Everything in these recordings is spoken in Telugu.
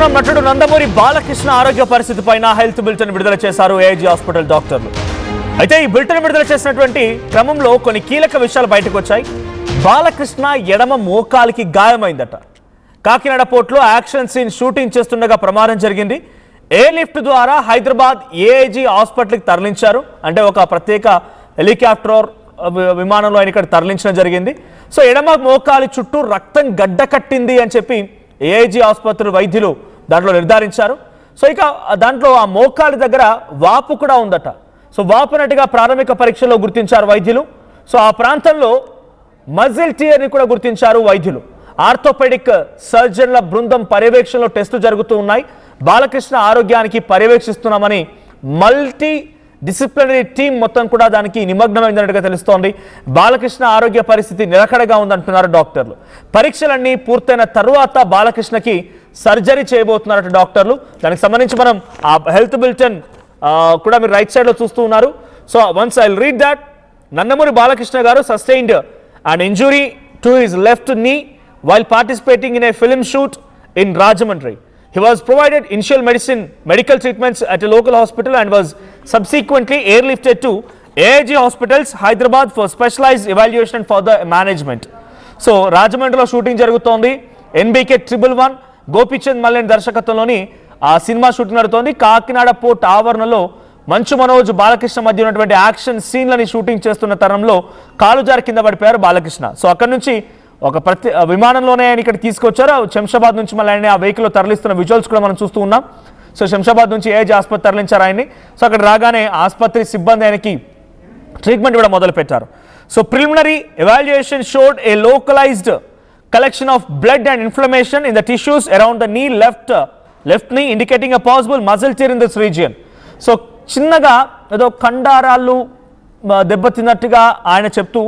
చూస్తున్నాం. నటుడు నందమూరి బాలకృష్ణ ఆరోగ్య పరిస్థితి పైన హెల్త్ బులెటిన్ విడుదల చేశారు ఏఐజీ హాస్పిటల్ డాక్టర్లు. అయితే ఈ బులెటిన్ విడుదల చేసినటువంటి క్రమంలో కొన్ని కీలక విషయాలు బయటకు వచ్చాయి. బాలకృష్ణ ఎడమ మోకాలికి గాయమైందట. కాకినాడ పోర్టులో యాక్షన్ సీన్ షూటింగ్ చేస్తుండగా ప్రమాదం జరిగింది. ఎయిర్ లిఫ్ట్ ద్వారా హైదరాబాద్ ఏఐజీ హాస్పిటల్కి తరలించారు. అంటే ఒక ప్రత్యేక హెలికాప్టర్ విమానంలో ఆయన ఇక్కడ తరలించడం జరిగింది. సో ఎడమ మోకాలి చుట్టూ రక్తం గడ్డ కట్టింది అని చెప్పి ఏఐజీ ఆసుపత్రి వైద్యులు దాంట్లో నిర్ధారించారు. సో ఇక దాంట్లో ఆ మోకాలి దగ్గర వాపు కూడా ఉందట. సో వాపు అన్నట్టుగా ప్రాథమిక పరీక్షలో గుర్తించారు వైద్యులు. సో ఆ ప్రాంతంలో మజిల్ టియర్ని కూడా గుర్తించారు వైద్యులు. ఆర్థోపెడిక్ సర్జన్ల బృందం పర్యవేక్షణలో టెస్టులు జరుగుతూ ఉన్నాయి. బాలకృష్ణ ఆరోగ్యానికి పర్యవేక్షిస్తున్నామని మల్టీ డిసిప్లినరీ టీం మొత్తం కూడా దానికి నిమగ్నమైందన్నట్టుగా తెలుస్తోంది. బాలకృష్ణ ఆరోగ్య పరిస్థితి నిలకడగా ఉందంటున్నారు డాక్టర్లు. పరీక్షలన్నీ పూర్తయిన తరువాత బాలకృష్ణకి సర్జరీ చేయబోతున్నారట డాక్టర్లు. దానికి సంబంధించి మనం ఆ హెల్త్ బులెటిన్ కూడా మీరు రైట్ సైడ్లో చూస్తూ ఉన్నారు. So once I will read that. Nandamuri Balakrishna గారు sustained an injury to his left knee while participating in a film shoot in Rajahmundry. He was provided initial medical treatments at a local hospital and was subsequently airlifted to AIG Hospitals, Hyderabad for specialized evaluation for the management. So Rajahmundryలో షూటింగ్ జరుగుతోంది. NBK 111 గోపిచంద్ మల్లెన్ దర్శకత్వంలోని ఆ సినిమా షూటింగ్ నడుతోంది. కాకినాడ పోర్ట్ ఆవరణలో మంచు మనోజ్ బాలకృష్ణ మధ్య ఉన్నటువంటి యాక్షన్ సీన్లని షూటింగ్ చేస్తున్న తరంలో కాలు జారి కింద పడిపోయారు బాలకృష్ణ. సో అక్కడి నుంచి ఒక విమానంలోనే ఆయన ఇక్కడ తీసుకొచ్చారు. శంషాబాద్ నుంచి మళ్ళీ ఆయన ఆ వెహికల్లో తరలిస్తున్న విజువల్స్ కూడా మనం చూస్తూ ఉన్నాం. సో శంషాబాద్ నుంచి ఏఐజీ ఆసుపత్రి తరలించారు ఆయన్ని. సో అక్కడ రాగానే ఆసుపత్రి సిబ్బంది ఆయనకి ట్రీట్మెంట్ కూడా మొదలు పెట్టారు. So preliminary evaluation showed a localised collection of blood and inflammation in the tissues around the knee left knee indicating a possible muscle tear in this region. So చిన్నగా ఏదో కండారాలు దెబ్బతిన్నట్టుగా ఆయన చెప్తూ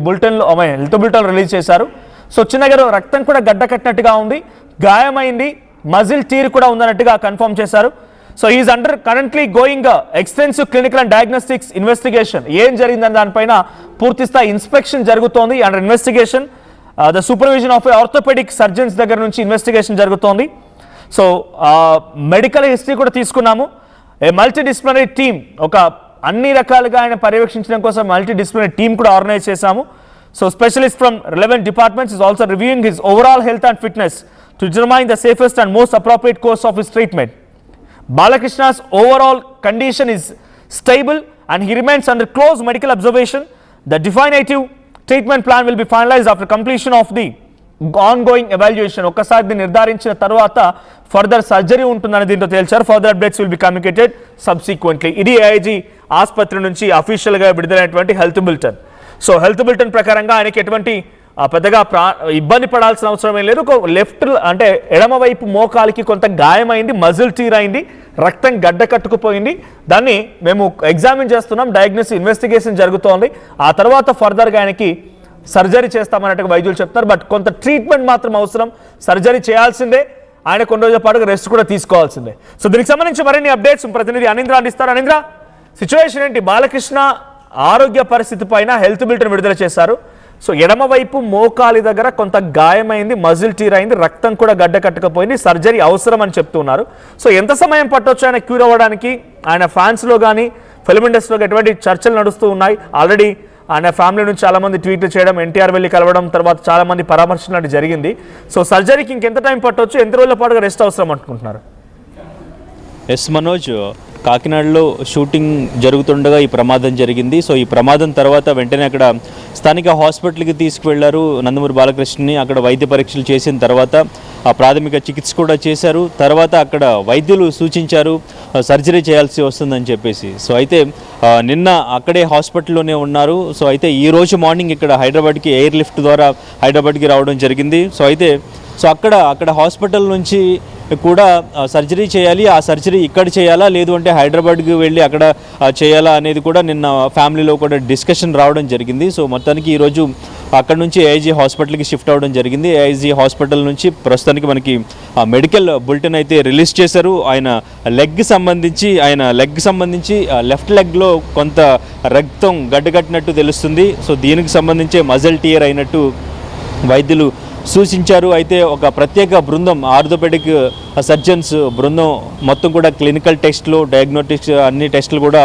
బులెటిన్లో హెల్త్ బులెటిన్ రిలీజ్ చేశారు. సో చిన్నగా రక్తం కూడా గడ్డ కట్టినట్టుగా ఉంది, గాయమైంది, మజిల్ టీర్ కూడా ఉందన్నట్టుగా కన్ఫర్మ్ చేశారు. So is currently going extensive clinical and diagnostics investigation. ఏం జరిగిందని దానిపైన పూర్తి స్థాయి ఇన్స్పెక్షన్ జరుగుతోంది. Under investigation the supervision of orthopedic surgeons దగ్గర నుంచి ఇన్వెస్టిగేషన్ జరుగుతోంది. సో మెడికల్ హిస్టరీ కూడా తీసుకున్నాము. ఏ మల్టీ డిసిప్లినరీ టీమ్, ఒక అన్ని రకాలుగా ఆయన పర్యవేక్షించడం కోసం మల్టీ డిసిప్లినరీ టీమ్ కూడా ఆర్గనైజ్ చేశాము. So specialist from relevant departments is also reviewing his overall health and fitness to determine the safest and most appropriate course of his treatment. Balakrishna's overall condition is stable and he remains under close medical observation. The definitive treatment plan will be finalized after completion of the ongoing evaluation. ఒక్కసారి దీన్ని నిర్ధారించిన తర్వాత ఫర్దర్ సర్జరీ ఉంటుందని దీంతో తేల్చారు. Further updates will be communicated subsequently. ఇది ఏఐజీ ఆసుపత్రి నుంచి అఫీషియల్గా విడుదలైనటువంటి health bulletin. So health bulletin ప్రకారంగా ఆయనకి ఎటువంటి పెద్దగా ఇబ్బంది పడాల్సిన అవసరం ఏం లేదు. లెఫ్ట్ అంటే ఎడమ వైపు మోకాలికి కొంత గాయమైంది, మజిల్ టీర్ అయింది, రక్తం గడ్డ కట్టుకుపోయింది. దాన్ని మేము ఎగ్జామిన్ చేస్తున్నాం, డయాగ్నోసిస్ ఇన్వెస్టిగేషన్ జరుగుతోంది. ఆ తర్వాత ఫర్దర్గా ఆయనకి సర్జరీ చేస్తామన్నట్టుగా వైద్యులు చెప్తారు. బట్ కొంత ట్రీట్మెంట్ మాత్రం అవసరం, సర్జరీ చేయాల్సిందే, ఆయన కొన్ని రోజుల పాటు రెస్ట్ కూడా తీసుకోవాల్సిందే. సో దీనికి సంబంధించి మరిన్ని అప్డేట్స్ ప్రతినిధి అనింద్ర అందిస్తారు. అనింద్ర, సిచ్యువేషన్ ఏంటి? బాలకృష్ణ ఆరోగ్య పరిస్థితి పైన హెల్త్ బులెటిన్ విడుదల చేశారు. సో ఎడమ వైపు మోకాలి దగ్గర కొంత గాయమైంది, మజిల్ టీర్ అయింది, రక్తం కూడా గడ్డ కట్టకపోయింది, సర్జరీ అవసరం అని చెప్తున్నారు. సో ఎంత సమయం పట్టొచ్చు ఆయన క్యూర్ అవ్వడానికి? ఆయన ఫ్యాన్స్లో కానీ ఫిల్మ్ ఇండస్ట్రీలో ఎటువంటి చర్చలు నడుస్తూ ఉన్నాయి. ఆల్రెడీ ఆయన ఫ్యామిలీ నుంచి చాలామంది ట్వీట్లు చేయడం, ఎన్టీఆర్ వెళ్ళి కలవడం, తర్వాత చాలామంది పరామర్శించడం జరిగింది. సో సర్జరీకి ఇంకెంత టైం పట్టవచ్చు, ఎంత రోజుల పాటుగా రెస్ట్ అవసరం అనుకుంటున్నారు? ఎస్ మనోజ్, కాకినాడలో షూటింగ్ జరుగుతుండగా ఈ ప్రమాదం జరిగింది. సో ఈ ప్రమాదం తర్వాత వెంటనే అక్కడ స్థానిక హాస్పిటల్కి తీసుకువెళ్లారు నందమూరి బాలకృష్ణని. అక్కడ వైద్య పరీక్షలు చేసిన తర్వాత ఆ ప్రాథమిక చికిత్స కూడా చేశారు. తర్వాత అక్కడ వైద్యులు సూచించారు సర్జరీ చేయాల్సి వస్తుందని చెప్పేసి. సో అయితే నిన్న అక్కడే హాస్పిటల్లోనే ఉన్నారు. సో అయితే ఈరోజు మార్నింగ్ ఇక్కడ హైదరాబాద్కి ఎయిర్ లిఫ్ట్ ద్వారా హైదరాబాద్కి రావడం జరిగింది. సో అక్కడ హాస్పిటల్ నుంచి కూడా సర్జరీ చేయాలి. ఆ సర్జరీ ఇక్కడ చేయాలా, లేదు అంటే హైదరాబాద్కి వెళ్ళి అక్కడ చేయాలా అనేది కూడా నిన్న ఫ్యామిలీలో కూడా డిస్కషన్ రావడం జరిగింది. సో మొత్తానికి ఈరోజు అక్కడ నుంచి ఏఐజీ హాస్పిటల్కి షిఫ్ట్ అవ్వడం జరిగింది. ఏఐజీ హాస్పిటల్ నుంచి ప్రస్తుతానికి మనకి మెడికల్ బులెటిన్ అయితే రిలీజ్ చేశారు. ఆయన లెగ్ సంబంధించి లెఫ్ట్ లెగ్లో కొంత రక్తం గడ్డకట్టినట్టు తెలుస్తుంది. సో దీనికి సంబంధించి మజిల్ టియర్ అయినట్టు వైద్యులు సూచించారు. అయితే ఒక ప్రత్యేక బృందం ఆర్థోపెడిక్ సర్జన్స్ బృందం మొత్తం కూడా క్లినికల్ టెస్టులు, డయాగ్నోస్టిక్స్ అన్ని టెస్టులు కూడా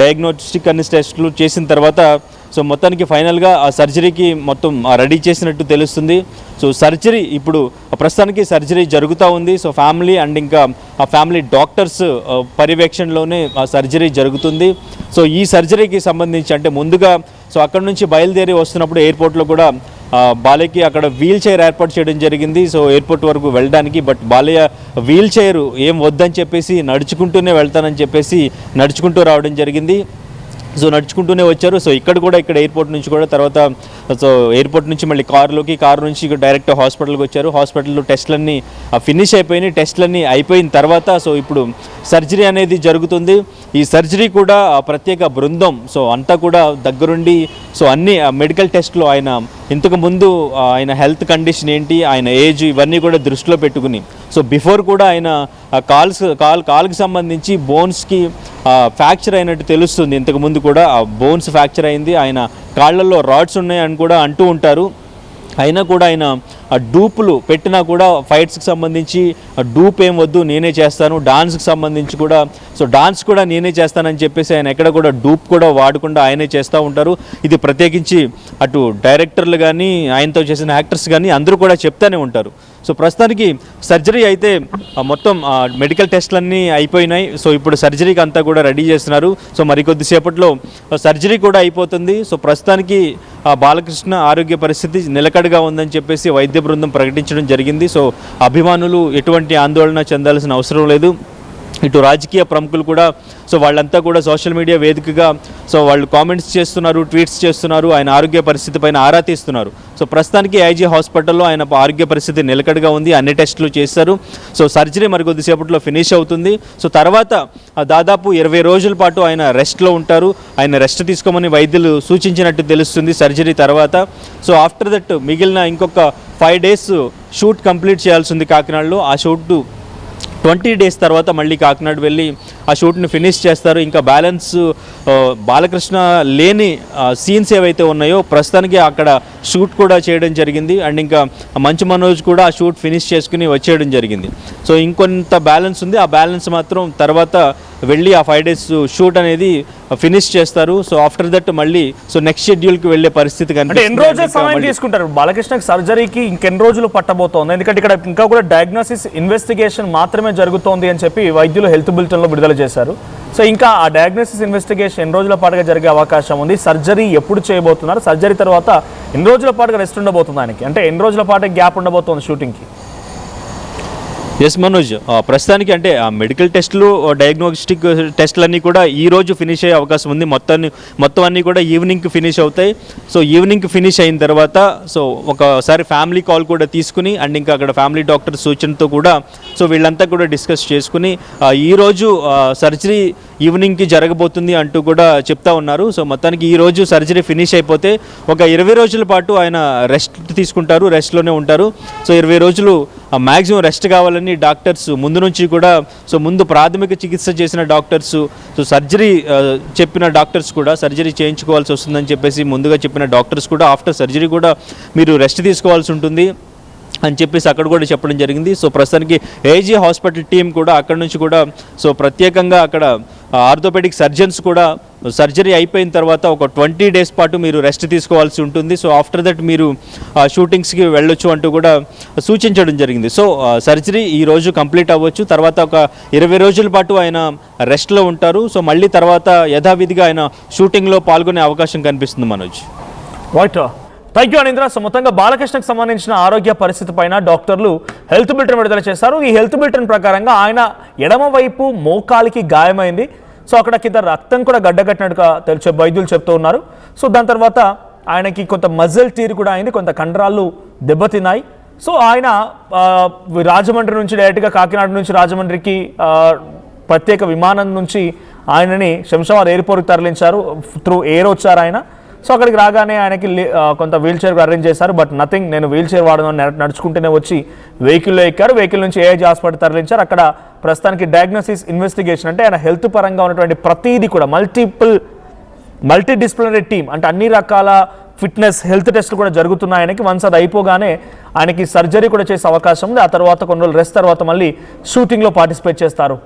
డయాగ్నోస్టిక్ అన్ని టెస్టులు చేసిన తర్వాత సో మొత్తానికి ఫైనల్గా ఆ సర్జరీకి మొత్తం రెడీ చేసినట్టు తెలుస్తుంది. సో సర్జరీ ఇప్పుడు ప్రస్తుతానికి సర్జరీ జరుగుతూ ఉంది. సో ఫ్యామిలీ అండ్ ఇంకా ఆ ఫ్యామిలీ డాక్టర్స్ పర్యవేక్షణలోనే ఆ సర్జరీ జరుగుతుంది. సో ఈ సర్జరీకి సంబంధించి అంటే ముందుగా సో అక్కడ నుంచి బయలుదేరి వస్తున్నప్పుడు ఎయిర్పోర్ట్లో కూడా బాలయ్యకి అక్కడ వీల్ చైర్ ఏర్పాటు చేయడం జరిగింది. సో ఎయిర్పోర్ట్ వరకు వెళ్ళడానికి. బట్ బాలయ్య వీల్ చైర్ ఏం వద్దని చెప్పేసి నడుచుకుంటూనే వెళ్తానని చెప్పేసి నడుచుకుంటూ రావడం జరిగింది. సో నడుచుకుంటూనే వచ్చారు. సో ఇక్కడ ఎయిర్పోర్ట్ నుంచి కూడా తర్వాత సో ఎయిర్పోర్ట్ నుంచి మళ్ళీ కారు నుంచి డైరెక్ట్ హాస్పిటల్కి వచ్చారు. హాస్పిటల్లో టెస్టులన్నీ ఫినిష్ అయిపోయినాయి. టెస్టులన్నీ అయిపోయిన తర్వాత సో ఇప్పుడు సర్జరీ అనేది జరుగుతుంది. ఈ సర్జరీ కూడా ప్రత్యేక బృందం సో అంతా కూడా దగ్గరుండి సో అన్ని మెడికల్ టెస్టులు ఆయన ఇంతకు ముందు ఆయన హెల్త్ కండిషన్ ఏంటి, ఆయన ఏజ్ ఇవన్నీ కూడా దృష్టిలో పెట్టుకుని సో బిఫోర్ కూడా ఆయన కాల్కి సంబంధించి బోన్స్కి ఫ్రాక్చర్ అయినట్టు తెలుస్తుంది. ఇంతకుముందు కూడా ఆ బోన్స్ ఫ్రాక్చర్ అయింది, ఆయన కాళ్ళల్లో రాడ్స్ ఉన్నాయని కూడా అంటూ ఉంటారు. అయినా కూడా ఆయన డూపులు పెట్టినా కూడా ఫైట్స్కి సంబంధించి డూప్ ఏం వద్దు నేనే చేస్తాను, డాన్స్కి సంబంధించి కూడా సో డాన్స్ కూడా నేనే చేస్తానని చెప్పేసి ఆయన ఎక్కడ కూడా డూప్ కూడా వాడకుండా ఆయనే చేస్తూ ఉంటారు. ఇది ప్రత్యేకించి అటు డైరెక్టర్లు కానీ ఆయనతో చేసిన యాక్టర్స్ కానీ అందరూ కూడా చెప్తూనే ఉంటారు. సో ప్రస్తుతానికి సర్జరీ అయితే మొత్తం మెడికల్ టెస్టులన్నీ అయిపోయినాయి. సో ఇప్పుడు సర్జరీకి అంతా కూడా రెడీ చేస్తున్నారు. సో మరికొద్దిసేపట్లో సర్జరీ కూడా అయిపోతుంది. సో ప్రస్తుతానికి బాలకృష్ణ ఆరోగ్య పరిస్థితి నిలకడగా ఉందని చెప్పేసి వైద్య బృందం ప్రకటించడం జరిగింది. సో అభిమానులు ఎటువంటి ఆందోళన చెందాల్సిన అవసరం లేదు. ఇటు రాజకీయ ప్రముఖులు కూడా సో వాళ్ళంతా కూడా సోషల్ మీడియా వేదికగా సో వాళ్ళు కామెంట్స్ చేస్తున్నారు, ట్వీట్స్ చేస్తున్నారు, ఆయన ఆరోగ్య పరిస్థితి పైన ఆరా తీస్తున్నారు. సో ప్రస్తుతానికి ఐజీ హాస్పిటల్లో ఆయన ఆరోగ్య పరిస్థితి నిలకడగా ఉంది, అన్ని టెస్టులు చేస్తారు. సో సర్జరీ మరి కొద్దిసేపట్లో ఫినిష్ అవుతుంది. సో తర్వాత దాదాపు 20 రోజుల పాటు ఆయన రెస్ట్లో ఉంటారు. ఆయన రెస్ట్ తీసుకోమని వైద్యులు సూచించినట్టు తెలుస్తుంది సర్జరీ తర్వాత. సో ఆఫ్టర్ దట్ మిగిలిన ఇంకొక 5 days షూట్ కంప్లీట్ చేయాల్సి ఉంది కాకినాడలో. ఆ షూట్ 20 days తర్వాత మళ్ళీ కాకినాడ వెళ్ళి ఆ షూట్ని ఫినిష్ చేస్తారు. ఇంకా బ్యాలెన్స్ బాలకృష్ణ లేని సీన్స్ ఏవైతే ఉన్నాయో ప్రస్తుతానికి అక్కడ షూట్ కూడా చేయడం జరిగింది. అండ్ ఇంకా మంచు మనోజ్ కూడా ఆ షూట్ ఫినిష్ చేసుకుని వచ్చేయడం జరిగింది. సో ఇంకొంత బ్యాలెన్స్ ఉంది. ఆ బ్యాలెన్స్ మాత్రం తర్వాత వెళ్ళి ఆ 5 days షూట్ అనేది ఫినిష్ చేస్తారు. సో ఆఫ్టర్ దట్ మళ్ళీ సో నెక్స్ట్ షెడ్యూల్కి వెళ్ళే పరిస్థితి కనిపిస్తుంది. ఎన్ని రోజులు సమయం తీసుకుంటారు బాలకృష్ణకి సర్జరీకి? ఇంకెన్ని రోజులు పట్టబోతోంది? ఎందుకంటే ఇక్కడ ఇంకా కూడా డయాగ్నోసిస్ ఇన్వెస్టిగేషన్ మాత్రమే జరుగుతోంది అని చెప్పి వైద్యులు హెల్త్ బులెటిన్లో విడుదల చేశారు. సో ఇంకా ఆ డయాగ్నోసిస్ ఇన్వెస్టిగేషన్ ఎన్ని రోజుల పాటుగా జరిగే అవకాశం ఉంది? సర్జరీ ఎప్పుడు చేయబోతున్నారు? సర్జరీ తర్వాత ఎన్ని రోజుల పాటుగా రెస్ట్ ఉండబోతుంది ఆయనకి? అంటే ఎన్ని రోజుల పాటు గ్యాప్ ఉండబోతోంది షూటింగ్కి? ఎస్ మనోజ్, ప్రస్తుతానికి అంటే మెడికల్ టెస్టులు, డయాగ్నోస్టిక్ టెస్టులన్నీ కూడా ఈ రోజు ఫినిష్ అయ్యే అవకాశం ఉంది. మొత్తం అన్నీ కూడా ఈవినింగ్కి ఫినిష్ అవుతాయి. సో ఈవినింగ్కి ఫినిష్ అయిన తర్వాత సో ఒకసారి ఫ్యామిలీ కాల్ కూడా తీసుకుని అండ్ ఇంకా అక్కడ ఫ్యామిలీ డాక్టర్ సూచనతో కూడా సో వీళ్ళంతా కూడా డిస్కస్ చేసుకుని ఈరోజు సర్జరీ ఈవినింగ్కి జరగబోతుంది అంటూ కూడా చెప్తా ఉన్నారు. సో మొత్తానికి ఈరోజు సర్జరీ ఫినిష్ అయిపోతే ఒక 20 రోజుల పాటు ఆయన రెస్ట్ తీసుకుంటారు, రెస్ట్లోనే ఉంటారు. సో 20 రోజులు మ్యాక్సిమం రెస్ట్ కావాలని డాక్టర్స్ ముందు నుంచి కూడా సో ముందు ప్రాథమిక చికిత్స చేసిన డాక్టర్స్, సో సర్జరీ చెప్పిన డాక్టర్స్ కూడా సర్జరీ చేయించుకోవాల్సి వస్తుందని చెప్పేసి ముందుగా చెప్పిన డాక్టర్స్ కూడా ఆఫ్టర్ సర్జరీ కూడా మీరు రెస్ట్ తీసుకోవాల్సి ఉంటుంది అని చెప్పేసి అక్కడ కూడా చెప్పడం జరిగింది. సో ప్రస్తుతానికి ఏజీ హాస్పిటల్ టీం కూడా అక్కడ నుంచి కూడా సో ప్రత్యేకంగా అక్కడ ఆర్థోపెడిక్ సర్జన్స్ కూడా సర్జరీ అయిపోయిన తర్వాత ఒక 20 days పాటు మీరు రెస్ట్ తీసుకోవాల్సి ఉంటుంది. సో ఆఫ్టర్ దట్ మీరు షూటింగ్స్కి వెళ్ళొచ్చు అంటూ కూడా సూచించడం జరిగింది. సో సర్జరీ ఈరోజు కంప్లీట్ అవ్వచ్చు. తర్వాత ఒక 20 రోజుల పాటు ఆయన రెస్ట్లో ఉంటారు. సో మళ్ళీ తర్వాత యథావిధిగా ఆయన షూటింగ్లో పాల్గొనే అవకాశం కనిపిస్తుంది Manoj. Right, thank you Anindra. So మొత్తంగా బాలకృష్ణకు సంబంధించిన ఆరోగ్య పరిస్థితి పైన డాక్టర్లు హెల్త్ బులెటిన్ విడుదల చేశారు. ఈ హెల్త్ బులెటిన్ ప్రకారంగా ఆయన ఎడమ వైపు మోకాలికి గాయమైంది. సో అక్కడ కింద రక్తం కూడా గడ్డగట్టినట్టుగా వైద్యులు చెప్తూ ఉన్నారు. సో దాని తర్వాత ఆయనకి కొంత మజిల్ టీర్ కూడా అయింది, కొంత కండరాలు దెబ్బతిన్నాయి. సో ఆయన రాజమండ్రి నుంచి డైరెక్ట్గా కాకినాడ నుంచి రాజమండ్రికి ప్రత్యేక విమానం నుంచి ఆయనని శంషాబాద్ ఎయిర్పోర్ట్కి తరలించారు. త్రూ ఎయిర్ వచ్చారు ఆయన. సో అక్కడికి రాగానే ఆయనకి కొంత వీల్ చైర్ అరేంజ్ చేశారు. బట్ నథింగ్, నేను వీల్ చైర్ వాడను నడుచుకుంటూనే వచ్చి వెహికల్లో ఎక్కారు. వెహికల్ నుంచి ఏఐజీ హాస్పిటల్ తరలించారు. అక్కడ ప్రస్తుతానికి డయాగ్నోసిస్ ఇన్వెస్టిగేషన్ అంటే ఆయన హెల్త్ పరంగా ఉన్నటువంటి ప్రతిదీ కూడా మల్టీడిసిప్లినరీ టీమ్ అంటే అన్ని రకాల ఫిట్నెస్ హెల్త్ టెస్ట్లు కూడా జరుగుతున్నాయి ఆయనకి. వన్స్ అది అయిపోగానే ఆయనకి సర్జరీ కూడా చేసే అవకాశం ఉంది. ఆ తర్వాత కొన్ని రోజులు రెస్ట్ తర్వాత మళ్ళీ షూటింగ్లో పార్టిసిపేట్ చేస్తారు.